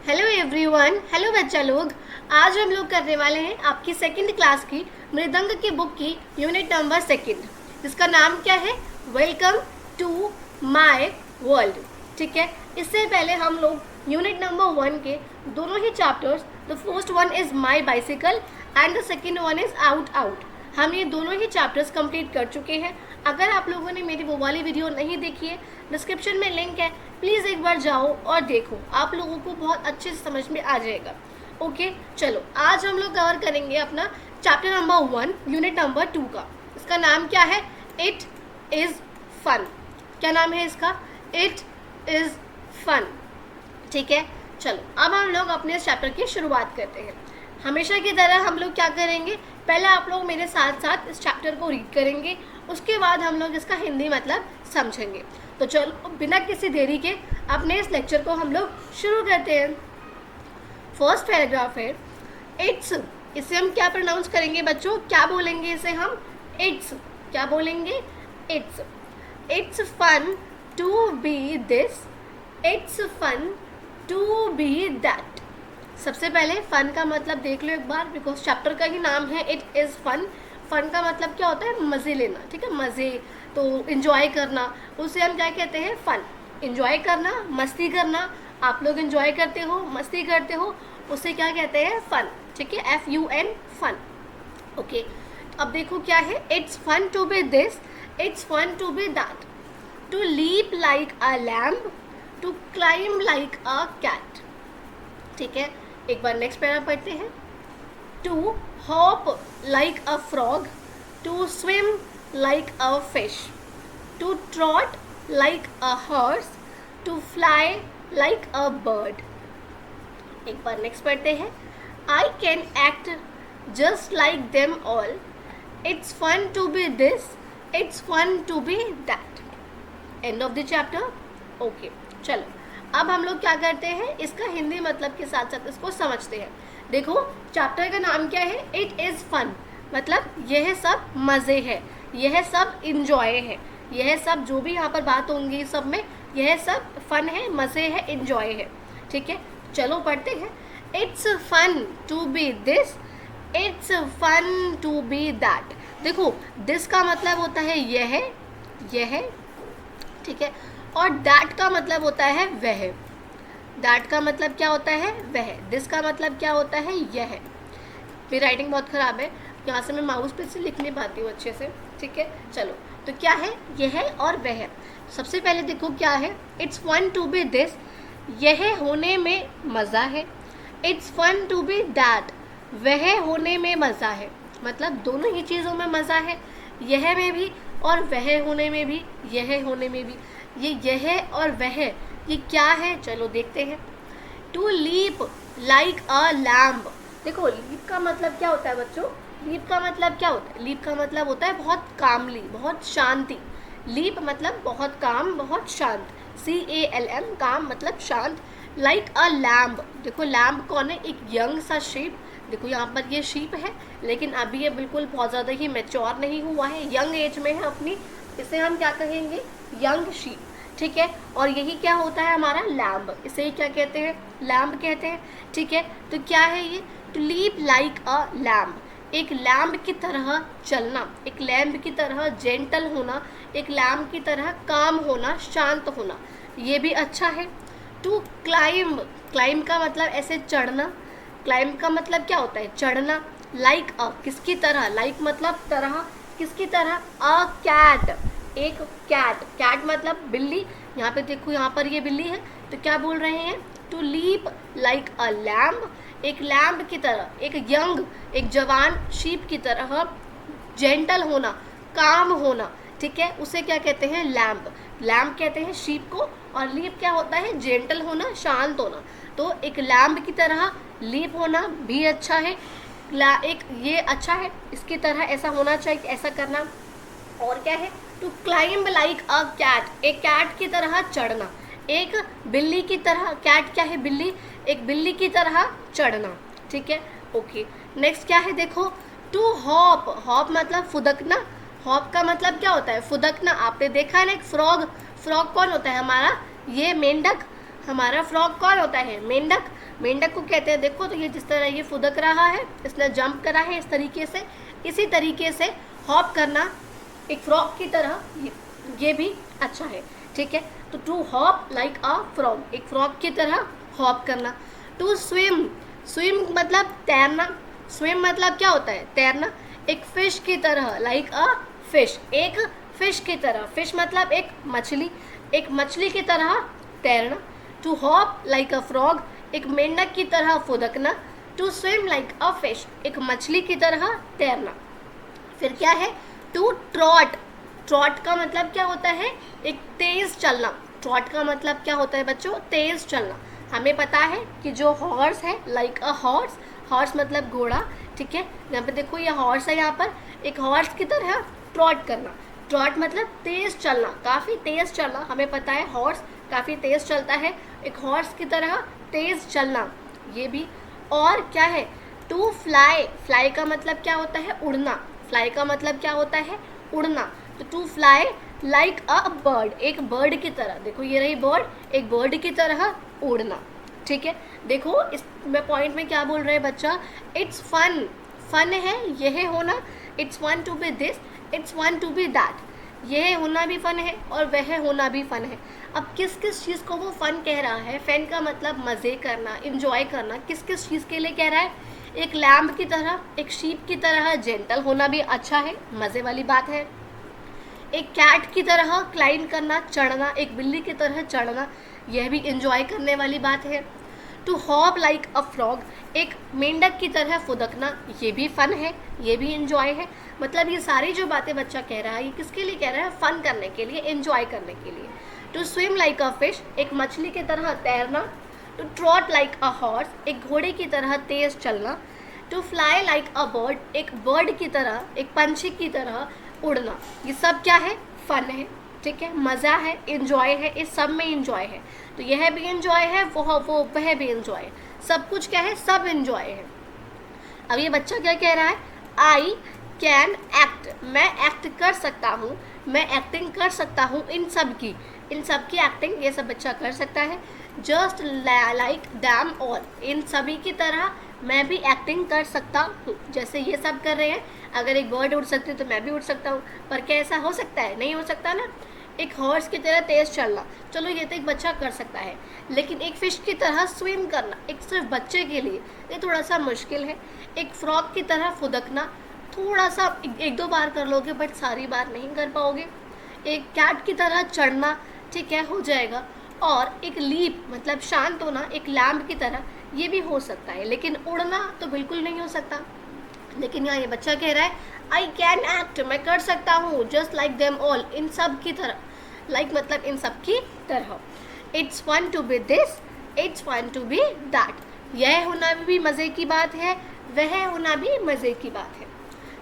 Hello everyone, hello बच्चा लोग। आज हम लोग करने वाले हैं आपकी सेकंड क्लास की मृदंग की बुक की यूनिट नंबर सेकंड, जिसका नाम क्या है, वेलकम टू माय वर्ल्ड। ठीक है, इससे पहले हम लोग यूनिट नंबर 1 के दोनों ही chapters, the first one is my bicycle and the second one is out out, हम ये दोनों ही चैप्टर्स कंप्लीट कर चुके हैं। अगर आप लोगों ने मेरी वो वाली वीडियो नहीं देखी है, डिस्क्रिप्शन में लिंक है, प्लीज़ एक बार जाओ और देखो, आप लोगों को बहुत अच्छे से समझ में आ जाएगा। ओके, चलो आज हम लोग कवर करेंगे अपना चैप्टर नंबर 1 यूनिट नंबर 2 का। इसका नाम क्या है, इट इज़ फन। क्या नाम है इसका, इट इज़ फन। ठीक है, चलो अब हम लोग अपने इस चैप्टर की शुरुआत करते हैं। हमेशा की तरह हम लोग क्या करेंगे, पहले आप लोग मेरे साथ साथ इस चैप्टर को रीड करेंगे, उसके बाद हम लोग इसका हिंदी मतलब समझेंगे। तो चलो बिना किसी देरी के अपने इस लेक्चर को हम लोग शुरू करते हैं। फर्स्ट पैराग्राफ है इट्स। इसे हम क्या प्रोनाउंस करेंगे बच्चों, क्या बोलेंगे इसे हम, इट्स। क्या बोलेंगे, it's. It's fun to be this, it's fun to be that. सबसे पहले फन का मतलब देख लो एक बार, बिकॉज चैप्टर का ही नाम है इट इज़ फन। फन का मतलब क्या होता है, मज़े लेना। ठीक है, मज़े, तो इन्जॉय करना, उसे हम क्या कहते हैं, फ़न। इन्जॉय करना, मस्ती करना, आप लोग इन्जॉय करते हो, मस्ती करते हो, उसे क्या कहते हैं, फ़न। ठीक है, FUN, फन। ओके, अब देखो क्या है, it's fun to be this, it's fun to be that, to leap like a lamb, to climb like a cat. ठीक है, एक बार नेक्स्ट पैरा पढ़ते हैं। To hop like a frog, to swim like a fish, to trot like a horse, to fly like a bird. एक बार next पढ़ते हैं। I can act just like them all, it's fun to be this, it's fun to be that. End of the chapter. Okay, चलो अब हम लोग क्या करते हैं, इसका हिंदी मतलब के साथ साथ इसको समझते हैं। देखो चैप्टर का नाम क्या है, इट इज़ फन, मतलब यह सब मज़े है, यह सब इंजॉय है, यह सब जो भी यहाँ पर बात होंगी सब में, यह सब फन है, मज़े है, इंजॉय है। ठीक है, चलो पढ़ते हैं। It's fun to be this, it's fun to be that. देखो दिस का मतलब होता है यह, ठीक है, और दैट का मतलब होता है वह। दैट का मतलब क्या होता है, वह। दिस का मतलब क्या होता है, यह। मेरी राइटिंग बहुत ख़राब है, यहाँ से मैं माउस पे से लिख नहीं पाती हूँ अच्छे से। ठीक है, चलो तो क्या है, यह और वह। सबसे पहले देखो क्या है, it's fun to be this, यह होने में मज़ा है। It's fun to be that, वह होने में मज़ा है, मतलब दोनों ही चीज़ों में मज़ा है, यह में भी और वह होने में भी, यह होने में भी। ये यह और वह ये क्या है, चलो देखते हैं। To leap like a lamb. देखो लीप का मतलब क्या होता है बच्चों, लीप का मतलब क्या होता है, लीप का मतलब होता है बहुत कामली, बहुत शांति। लीप मतलब बहुत काम, बहुत शांत, CALM, काम मतलब शांत। लाइक अ लैम्ब, देखो लैम्ब कौन है, एक यंग सा शीप। देखो यहाँ पर ये शीप है, लेकिन अभी ये बिल्कुल बहुत ज़्यादा ही मैच्योर नहीं हुआ है, यंग एज में है अपनी, इसे हम क्या कहेंगे, यंग शीप। ठीक है, और यही क्या होता है हमारा लैम्ब, इसे ही क्या कहते हैं, लैम्ब कहते हैं। ठीक है, तो क्या है ये, to leap like a lamb, एक लैम्ब की तरह चलना, एक लैम्ब की तरह जेंटल होना, एक लैम्ब की तरह काम होना, शांत होना, ये भी अच्छा है। टू क्लाइम, क्लाइम का मतलब ऐसे चढ़ना, क्लाइम का मतलब क्या होता है, चढ़ना। लाइक अ, किसकी तरह, लाइक मतलब तरह, किसकी तरह, अ कैट, एक कैट। कैट मतलब बिल्ली, यहाँ पे देखो यहाँ पर ये बिल्ली है, तो क्या बोल रहे हैं, to leap like a lamb, एक लैम्ब की तरह, एक यंग, एक जवान शीप की तरह जेंटल होना, काम होना। ठीक है, उसे क्या कहते हैं, लैम्ब। लैम्ब कहते हैं शीप को, और लीप क्या होता है, जेंटल होना, शांत होना। तो एक लैम्ब की तरह लीप होना भी अच्छा है, एक ये अच्छा है, इसकी तरह ऐसा होना चाहिए, ऐसा करना। और क्या है, to climb like a cat, एक कैट की तरह चढ़ना, एक बिल्ली की तरह, कैट क्या है, बिल्ली, एक बिल्ली की तरह चढ़ना। ठीक है, ओके, नेक्स्ट क्या है देखो, टू हॉप, हॉप मतलब फुदकना। हॉप का मतलब क्या होता है, फुदकना। आपने देखा है ना एक फ्रॉग, फ्रॉग कौन होता है हमारा, ये मेंढक, हमारा फ्रॉग कौन होता है? मेंढक। मेंढक को कहते हैं, देखो तो ये जिस तरह ये फुदक रहा है, इसने जंप करा है इस तरीके से, इसी तरीके से हॉप करना एक फ्रॉग की तरह ये भी अच्छा है, ठीक है। तो to hop like a frog, एक फ्रॉग की तरह हॉप करना। टू स्विम, स्विम मतलब तैरना, स्विम मतलब क्या होता है? तैरना। एक फिश की तरह, लाइक अ फिश, एक फिश की तरह, फिश मतलब एक मछली, एक मछली की तरह तैरना। To hop like a frog, एक मेंढक की तरह फुदकना। To swim like a fish, एक मछली की तरह तैरना। फिर क्या है? टू ट्रॉट, ट्रॉट का मतलब क्या होता है? एक तेज चलना। ट्रॉट का मतलब क्या होता है बच्चों? तेज चलना। हमें पता है कि जो हॉर्स है, लाइक अ हॉर्स, हॉर्स मतलब घोड़ा, ठीक है। यहाँ पे देखो ये हॉर्स है, यहाँ पर एक हॉर्स की तरह ट्रॉट करना। ट्रॉट मतलब तेज चलना, काफ़ी तेज चलना। हमें पता है हॉर्स काफ़ी तेज चलता है, एक हॉर्स की तरह तेज चलना, ये भी। और क्या है? टू फ्लाई, फ्लाई का मतलब क्या होता है? उड़ना। फ्लाई का मतलब क्या होता है? उड़ना। तो to fly like a bird, एक बर्ड की तरह, देखो ये रही बर्ड, एक बर्ड की तरह उड़ना, ठीक है। देखो इस में पॉइंट में क्या बोल रहे हैं बच्चा? इट्स फन, फन है यह होना, it's fun to be this, it's fun to be that, यह होना भी फन है और वह होना भी फन है। अब किस किस चीज़ को वो फन कह रहा है? फन का मतलब मज़े करना, इंजॉय करना, किस किस चीज़ के लिए कह रहा है? एक लैम्ब की तरह, एक शीप की तरह जेंटल होना भी अच्छा है, मज़े वाली बात है। एक कैट की तरह क्लाइंब करना, चढ़ना, एक बिल्ली की तरह चढ़ना, यह भी इंजॉय करने वाली बात है। To hop like a frog, एक मेंढक की तरह फुदकना, ये भी फन है, ये भी इंजॉय है। मतलब ये सारी जो बातें बच्चा कह रहा है, ये किसके लिए कह रहा है? फन करने के लिए, इंजॉय करने के लिए। To swim like a fish, एक मछली की तरह तैरना। To trot like a horse, एक घोड़े की तरह तेज चलना। To fly like a bird, एक बर्ड की तरह, एक पंछी की तरह उड़ना। ये सब क्या है? फन है, ठीक है, मज़ा है, इंजॉय है, इस सब में इंजॉय है। तो यह भी इंजॉय है, वह भी इंजॉय है, सब कुछ क्या है? सब इंजॉय है। अब ये बच्चा क्या कह रहा है? आई कैन एक्ट, मैं एक्ट कर सकता हूँ, मैं एक्टिंग कर सकता हूँ इन सब की, इन सब की एक्टिंग ये सब बच्चा कर सकता है। जस्ट लाइक दैम ऑल, इन सभी की तरह मैं भी एक्टिंग कर सकता हूँ, जैसे ये सब कर रहे हैं। अगर एक बर्ड उड़ सकती है तो मैं भी उड़ सकता हूँ, पर क्या ऐसा हो सकता है? नहीं हो सकता ना। एक हॉर्स की तरह तेज चलना, चलो ये तो एक बच्चा कर सकता है, लेकिन एक फिश की तरह स्विम करना, एक सिर्फ बच्चे के लिए ये थोड़ा सा मुश्किल है। एक फ्रॉग की तरह फुदकना, थोड़ा सा एक दो बार कर लोगे, बट सारी बार नहीं कर पाओगे। एक कैट की तरह चढ़ना, ठीक है, हो जाएगा। और एक लीप मतलब शांत होना, एक लैम्ब की तरह, ये भी हो सकता है, लेकिन उड़ना तो बिल्कुल नहीं हो सकता। लेकिन यहाँ ये बच्चा कह रहा है आई कैन एक्ट, मैं कर सकता हूँ, जस्ट लाइक देम ऑल, इन सब की तरह, लाइक मतलब इन सब की तरह। It's fun to be this, it's fun to be that, यह होना भी मज़े की बात है, वह होना भी मज़े की बात है।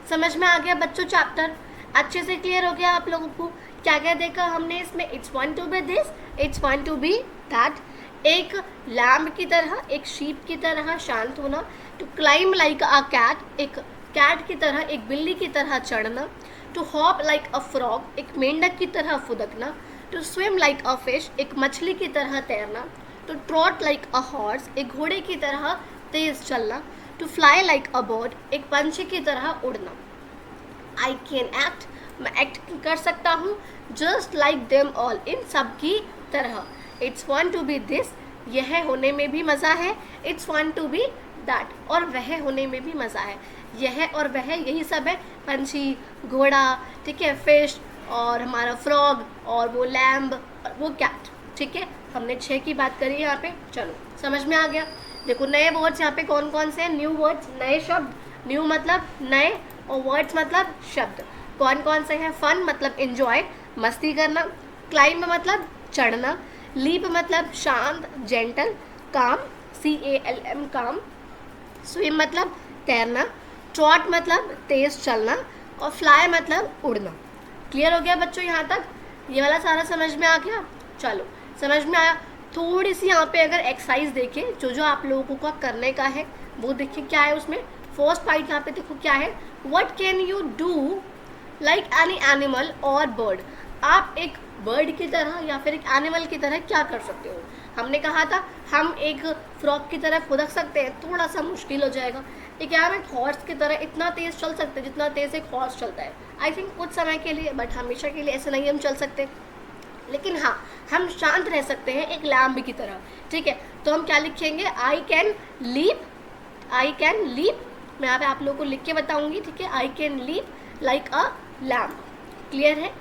समझ में आ गया बच्चों चैप्टर? अच्छे से क्लियर हो गया आप लोगों को? क्या क्या देखा हमने इसमें? It's fun to be this, it's fun to be that, एक लैम्ब की तरह, एक शीप की तरह शांत होना। To climb like a cat, एक कैट की तरह, एक बिल्ली की तरह चढ़ना। To hop like a frog, एक मेंढक की तरह फुदकना। To swim like a fish, एक मछली की तरह तैरना। To trot like a horse, एक घोड़े की तरह तेज चलना। To fly like a bird, एक पंछी की तरह उड़ना। आई कैन एक्ट, मैं एक्ट कर सकता हूँ, जस्ट लाइक देम ऑल, इन सब की तरह। It's fun to be this, यह होने में भी मज़ा है। It's fun to be that, और वह होने में भी मज़ा है। यह और वह यही सब है, पंछी, घोड़ा, ठीक है, फिश, और हमारा फ्रॉग, और वो लैम्ब, और वो कैट, ठीक है। हमने 6 की बात करी यहाँ पे, चलो समझ में आ गया। देखो नए वर्ड्स यहाँ पे कौन कौन से हैं? न्यू वर्ड्स, नए शब्द, न्यू मतलब नए, और वर्ड्स मतलब शब्द। कौन कौन से हैं? फन मतलब इंजॉय, मस्ती करना। क्लाइंब मतलब चढ़ना। लीप मतलब शांत, जेंटल, काम, CALM काम। स्विम मतलब तैरना। ट्रॉट मतलब तेज चलना। और फ्लाई मतलब उड़ना। क्लियर हो गया बच्चों यहाँ तक? ये वाला सारा समझ में आ गया? चलो समझ में आया। थोड़ी सी यहाँ पे अगर एक्सरसाइज देखें, जो जो आप लोगों को करने का है वो देखिए क्या है उसमें। फर्स्ट पॉइंट यहाँ पे देखो क्या है, what can you do like any animal और बर्ड। आप एक बर्ड की तरह या फिर एक एनिमल की तरह क्या कर सकते हो? हमने कहा था हम एक फ्रॉग की तरह फुदक सकते हैं, थोड़ा सा मुश्किल हो जाएगा। एक हम एक हॉर्स की तरह इतना तेज़ चल सकते हैं जितना तेज़ एक हॉर्स चलता है, आई थिंक कुछ समय के लिए, बट हमेशा के लिए ऐसे नहीं हम चल सकते। लेकिन हाँ, हम शांत रह सकते हैं एक लैम्ब की तरह, ठीक है। तो हम क्या लिखेंगे, I can leap, I can leap, मैं यहाँ पे आप लोगों को लिख के बताऊंगी, ठीक है। I can leap like a lamb, clear है।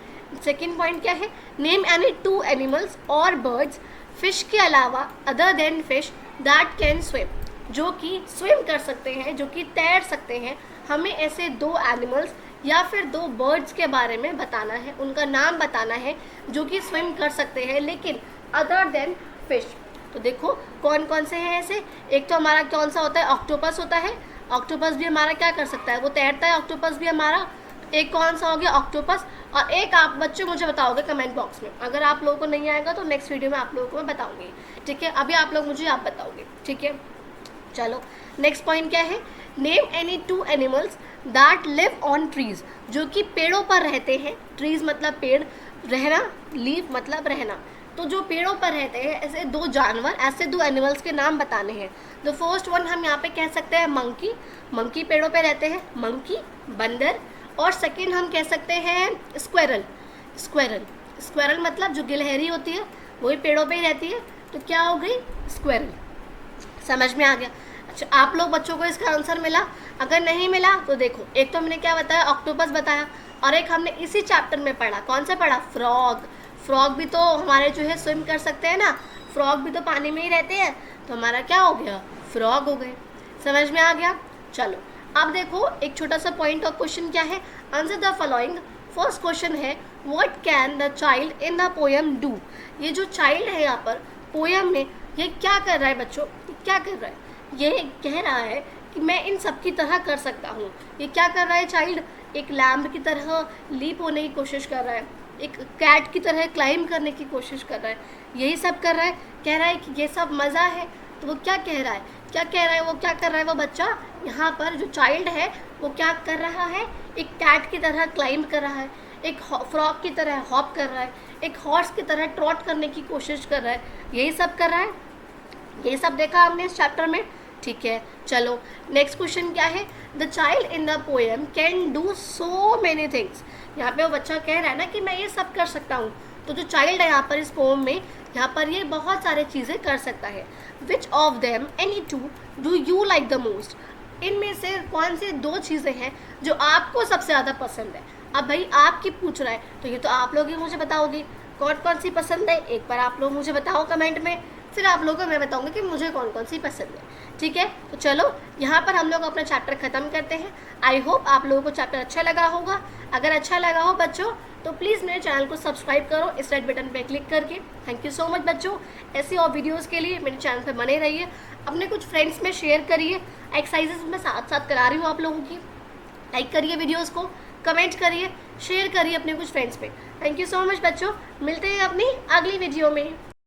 सेकेंड पॉइंट क्या है, नेम एनी 2 एनिमल्स और बर्ड्स, फिश के अलावा, other than fish, that can swim, जो कि स्विम कर सकते हैं, जो कि तैर सकते हैं। हमें ऐसे 2 एनिमल्स या फिर 2 बर्ड्स के बारे में बताना है, उनका नाम बताना है जो कि स्विम कर सकते हैं लेकिन अदर देन फिश। तो देखो कौन कौन से हैं ऐसे। एक तो हमारा कौन सा होता है, ऑक्टोपस होता है। ऑक्टोपस भी हमारा क्या कर सकता है, वो तैरता है ऑक्टोपस भी हमारा। एक कौन सा हो गया, ऑक्टोपस। और एक आप बच्चे मुझे बताओगे कमेंट बॉक्स में, अगर आप लोगों को नहीं आएगा तो नेक्स्ट वीडियो में आप लोगों को मैं बताऊंगी, ठीक है। अभी आप लोग मुझे आप बताओगे, ठीक है। चलो नेक्स्ट पॉइंट क्या है, name any 2 animals that live on trees, जो कि पेड़ों पर रहते हैं। ट्रीज मतलब पेड़, रहना, लीव मतलब रहना। तो जो पेड़ों पर रहते हैं ऐसे 2 जानवर, ऐसे 2 एनिमल्स के नाम बताने हैं। द फर्स्ट वन हम यहाँ पे कह सकते हैं मंकी, मंकी पेड़ों पे रहते हैं, मंकी बंदर। और सेकेंड हम कह सकते हैं स्क्वेरल, स्क्वेरल, स्क्वेरल मतलब जो गिलहरी होती है वही पेड़ों पे ही रहती है, तो क्या हो गई, स्क्वेरल। समझ में आ गया। अच्छा, आप लोग बच्चों को इसका आंसर मिला? अगर नहीं मिला तो देखो, एक तो हमने क्या बताया, ऑक्टोपस बताया, और एक हमने इसी चैप्टर में पढ़ा, कौन सा पढ़ा, फ्रॉग। फ्रॉग भी तो हमारे जो है स्विम कर सकते हैं ना, फ्रॉग भी तो पानी में ही रहते हैं, तो हमारा क्या हो गया, फ्रॉग हो गए। समझ में आ गया। चलो अब देखो एक छोटा सा पॉइंट ऑफ क्वेश्चन क्या है, answer the following. First question है, what can the child in the poem do. ये जो चाइल्ड है यहाँ पर पोएम में, ये क्या कर रहा है बच्चों, क्या कर रहा है, ये कह रहा है कि मैं इन सब की तरह कर सकता हूँ। ये क्या कर रहा है चाइल्ड, एक लैम्ब की तरह लीप होने की कोशिश कर रहा है, एक कैट की तरह क्लाइंब करने की कोशिश कर रहा है, यही सब कर रहा है। कह रहा है कि ये सब मज़ा है। तो वो क्या कह रहा है, क्या कह रहा है, वो क्या कर रहा है, वो बच्चा यहाँ पर जो चाइल्ड है वो क्या कर रहा है, एक कैट की तरह क्लाइंब कर रहा है, एक फ्रॉग की तरह हॉप कर रहा है, एक हॉर्स की तरह ट्रॉट करने की कोशिश कर रहा है, यही सब कर रहा है। ये सब देखा हमने इस चैप्टर में, ठीक है। चलो नेक्स्ट क्वेश्चन क्या है, the child in the poem can do so many things. यहाँ पे वो बच्चा कह रहा है ना कि मैं ये सब कर सकता हूँ। तो जो चाइल्ड है यहाँ पर इस पोएम में, यहाँ पर ये बहुत सारे चीज़ें कर सकता है। Which of them any 2 do you like the most. इनमें से कौन सी 2 चीज़ें हैं जो आपको सबसे ज़्यादा पसंद है। अब भाई आपकी पूछ रहा है तो ये तो आप लोग ही मुझे बताओगे कौन कौन सी पसंद है। एक बार आप लोग मुझे बताओ कमेंट में, फिर आप लोगों को मैं बताऊंगी कि मुझे कौन कौन सी पसंद है, ठीक है। तो चलो यहाँ पर हम लोग अपना चैप्टर ख़त्म करते हैं। आई होप आप लोगों को चैप्टर अच्छा लगा होगा। अगर अच्छा लगा हो बच्चों तो प्लीज़ मेरे चैनल को सब्सक्राइब करो इस रेड बटन पे क्लिक करके। थैंक यू सो मच बच्चों। ऐसी और वीडियोस के लिए मेरे चैनल पे बने रहिए, अपने कुछ फ्रेंड्स में शेयर करिए। एक्सरसाइजेस मैं साथ साथ करा रही हूँ आप लोगों की। लाइक करिए वीडियोज़ को, कमेंट करिए, शेयर करिए अपने कुछ फ्रेंड्स पे। थैंक यू सो मच बच्चों, मिलते हैं अपनी अगली वीडियो में।